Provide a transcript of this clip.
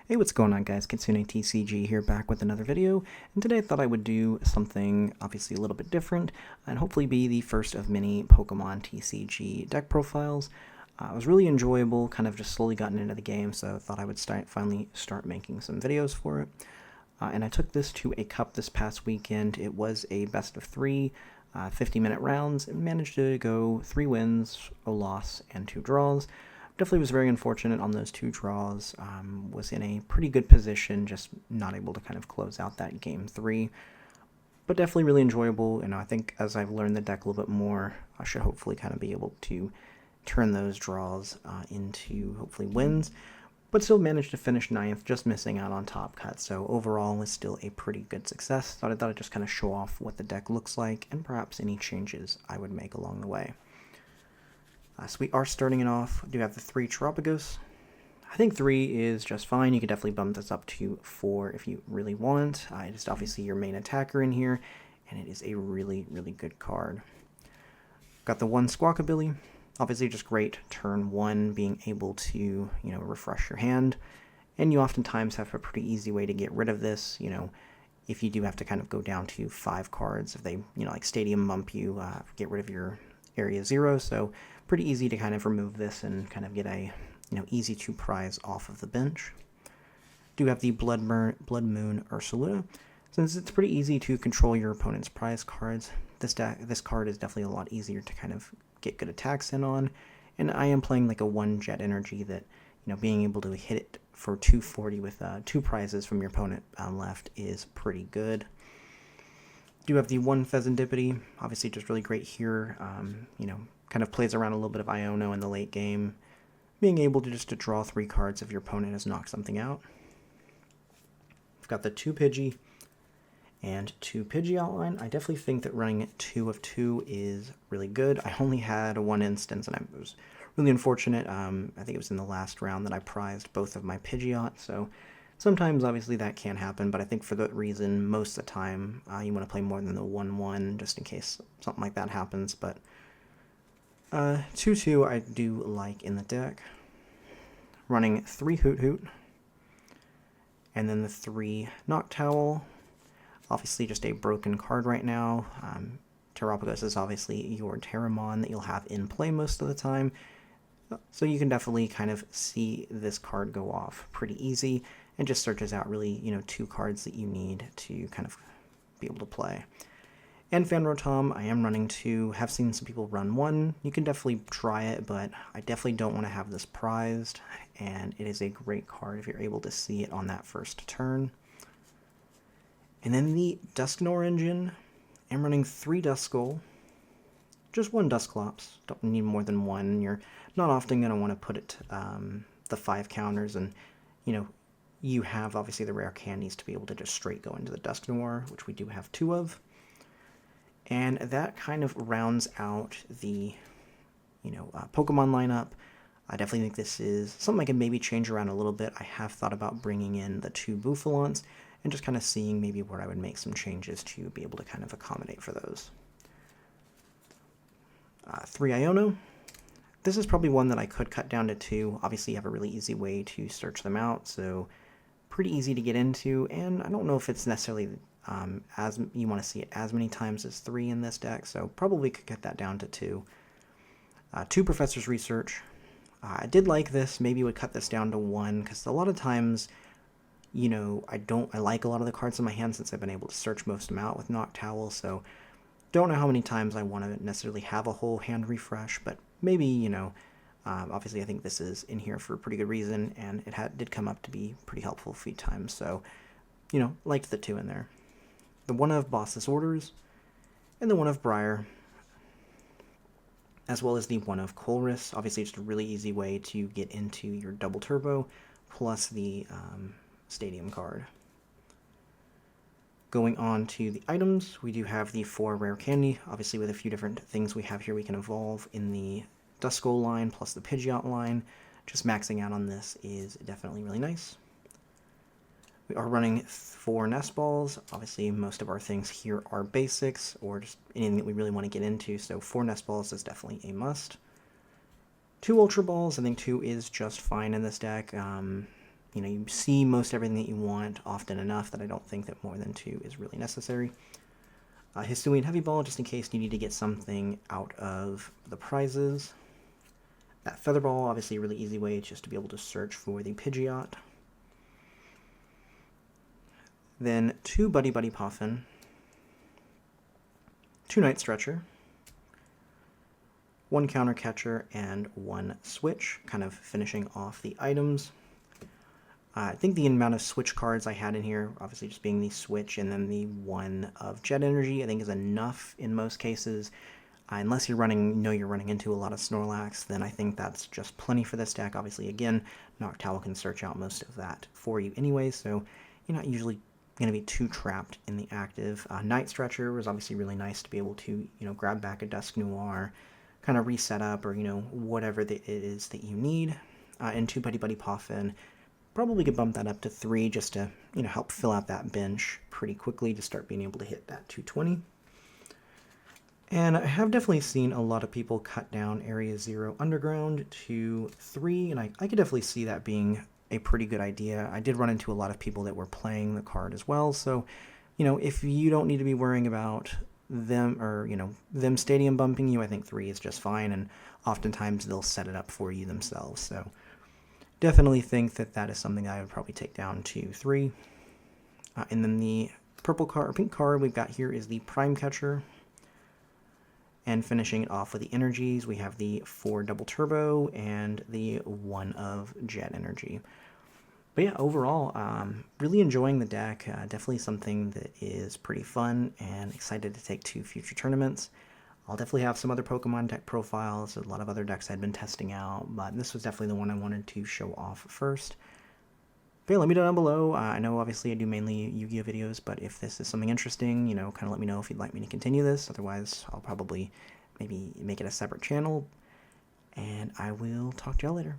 Hey, what's going on, guys? KitsuneTCG here, back with another video, and today I thought I would do something obviously a little bit different, and hopefully be the first of many Pokemon TCG deck profiles. It was really enjoyable, kind of just slowly gotten into the game, so I thought I would finally start making some videos for it. And I took this to a cup this past weekend. It was a best of three, 50-minute rounds, and managed to go 3 wins, a loss, and 2 draws. Definitely was very unfortunate on those 2 draws. Was in a pretty good position, just not able to kind of close out that game 3. But definitely really enjoyable. I think as I've learned the deck a little bit more, I should hopefully kind of be able to turn those draws into hopefully wins. But still managed to finish 9th, just missing out on top cut. So overall, it's still a pretty good success. I thought I'd just kind of show off what the deck looks like and perhaps any changes I would make along the way. So we are starting it off. We do have the 3 Terapagos. I think 3 is just fine. You could definitely bump this up to 4 if you really want. It is obviously your main attacker in here, and it is a really, really good card. Got the 1 Squawkabilly. Obviously just great turn 1, being able to, refresh your hand. And you oftentimes have a pretty easy way to get rid of this, if you do have to kind of go down to 5 cards. If they, like Stadium Bump you, get rid of your Area 0, so pretty easy to kind of remove this and kind of get a, easy to prize off of the bench. Do have the Blood Moon Ursaluna. Since it's pretty easy to control your opponent's prize cards, this card is definitely a lot easier to kind of get good attacks in on. And I am playing like a 1 Jet Energy that, being able to hit it for 240 with 2 prizes from your opponent left is pretty good. Do have the 1 Pheasantipity, obviously just really great here, kind of plays around a little bit of Iono in the late game, being able to just draw 3 cards if your opponent has knocked something out. We've got the 2 Pidgey and 2 Pidgey outline. I definitely think that running 2 of 2 is really good. I only had 1 instance, and I was really unfortunate. I think it was in the last round that I prized both of my Pidgeot, so sometimes, obviously, that can happen, but I think for that reason, most of the time, you want to play more than the 1-1, just in case something like that happens, but 2-2 I do like in the deck. Running 3 Hoot, and then the 3 Noctowl. Obviously, just a broken card right now. Terapagos is obviously your Terramon that you'll have in play most of the time, so you can definitely kind of see this card go off pretty easy, and just searches out really, 2 cards that you need to kind of be able to play. And Fanrotom, I am running 2, have seen some people run 1. You can definitely try it, but I definitely don't want to have this prized, and it is a great card if you're able to see it on that first turn. And then the Dusknoir engine, I'm running 3 Duskull, just 1 Dusclops, don't need more than 1. You're not often going to want to put it the 5 counters, and, you have obviously the rare candies to be able to just straight go into the Dusknoir, which we do have 2 of. And that kind of rounds out the, Pokemon lineup. I definitely think this is something I can maybe change around a little bit. I have thought about bringing in the 2 Bouffalants and just kind of seeing maybe where I would make some changes to be able to kind of accommodate for those. 3 Iono. This is probably one that I could cut down to 2. Obviously, you have a really easy way to search them out, so pretty easy to get into, and I don't know if it's necessarily as you want to see it as many times as 3 in this deck, so probably could get that down to 2. 2 Professor's Research. I did like this. Maybe would cut this down to 1, because a lot of times, I like a lot of the cards in my hand since I've been able to search most of them out with Noctowl, so don't know how many times I want to necessarily have a whole hand refresh, but maybe, obviously I think this is in here for a pretty good reason, and it did come up to be pretty helpful a few times, so, liked the 2 in there. The 1 of Boss's Orders, and the 1 of Briar, as well as the 1 of Colress. Obviously just a really easy way to get into your Double Turbo, plus the Stadium card. Going on to the items, we do have the 4 Rare Candy, obviously with a few different things we have here we can evolve in the Duskull line, plus the Pidgeot line. Just maxing out on this is definitely really nice. We are running 4 Nest Balls. Obviously, most of our things here are basics, or just anything that we really want to get into, so 4 Nest Balls is definitely a must. 2 Ultra Balls, I think 2 is just fine in this deck. you see most everything that you want often enough that I don't think that more than 2 is really necessary. Hisuian Heavy Ball, just in case you need to get something out of the prizes. That Feather Ball, obviously a really easy way just to be able to search for the Pidgeot. Then 2 Buddy Buddy Poffin, 2 Night Stretcher, 1 Counter Catcher, and 1 Switch, kind of finishing off the items. I think the amount of Switch cards I had in here, obviously just being the Switch and then the 1 of Jet Energy, I think is enough in most cases. Unless you're running into a lot of Snorlax, then I think that's just plenty for this deck. Obviously, again, Noctowl can search out most of that for you anyway, so you're not usually going to be too trapped in the active. Night Stretcher was obviously really nice to be able to, grab back a Dusknoir, kind of reset up, or, whatever it is that you need. And 2 Buddy Buddy Poffin. Probably could bump that up to 3 just to, help fill out that bench pretty quickly to start being able to hit that 220. And I have definitely seen a lot of people cut down Area 0 Underground to 3, and I could definitely see that being a pretty good idea. I did run into a lot of people that were playing the card as well, so, if you don't need to be worrying about them or, them stadium bumping you, I think 3 is just fine, and oftentimes they'll set it up for you themselves, so definitely think that that is something I would probably take down to 3. And then the pink card we've got here is the Prime Catcher. And finishing it off with the energies, we have the 4 Double Turbo and the 1 of Jet Energy. But yeah, overall, really enjoying the deck. Definitely something that is pretty fun and excited to take to future tournaments. I'll definitely have some other Pokemon deck profiles, a lot of other decks I'd been testing out, but this was definitely the one I wanted to show off first. But yeah, let me know down below. I know obviously I do mainly Yu-Gi-Oh videos, but if this is something interesting, kind of let me know if you'd like me to continue this. Otherwise, I'll probably maybe make it a separate channel, and I will talk to y'all later.